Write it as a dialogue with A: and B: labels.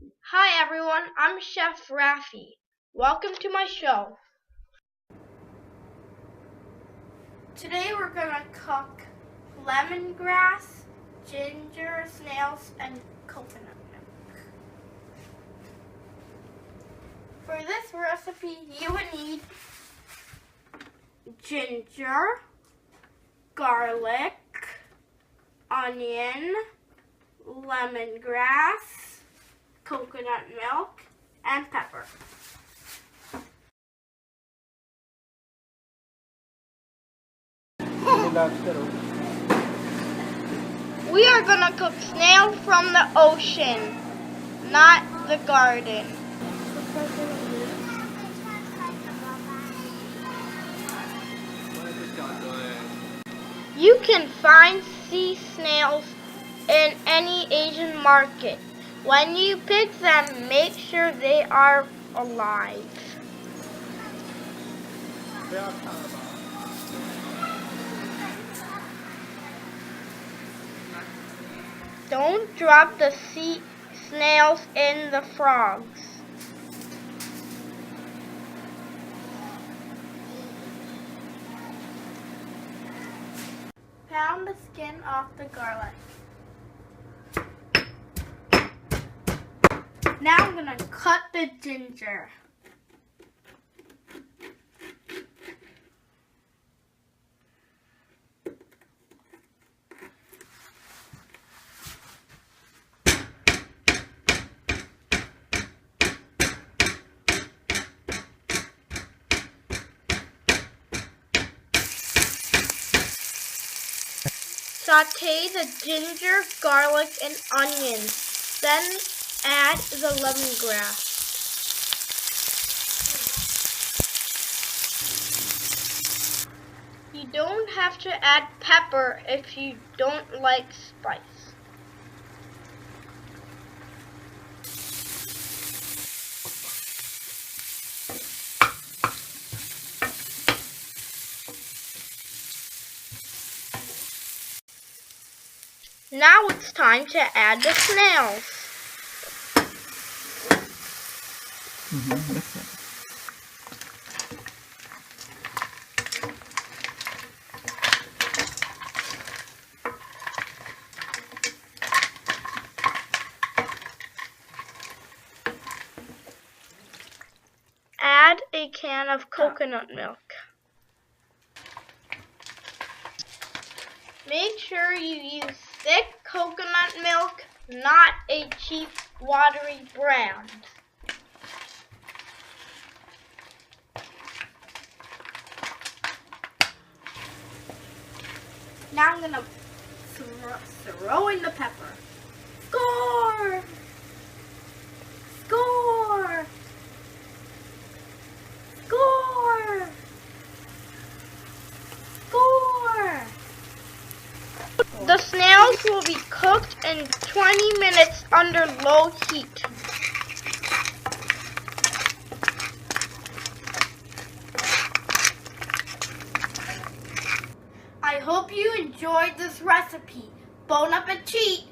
A: Hi everyone, I'm Chef Rafi. Welcome to my show. Today we're gonna cook lemongrass, ginger, snails, and coconut milk. For this recipe, you would need ginger, garlic, onion, lemongrass, coconut milk, and pepper. We are gonna cook snails from the ocean, not the garden. You can find sea snails in any Asian market. When you pick them, make sure they are alive. Don't drop the sea snails in the frogs. Pound the skin off the garlic. Now I'm going to cut the ginger. Sauté the ginger, garlic, and onions. Then add the lemongrass. You don't have to add pepper if you don't like spice. Now it's time to add the snails. Add a can of coconut milk. Make sure you use thick coconut milk, not a cheap watery brand. Now I'm gonna throw in the pepper. Score! Score! Score! Score! The snails will be cooked in 20 minutes under low heat. I hope you enjoyed this recipe. Bon appetit!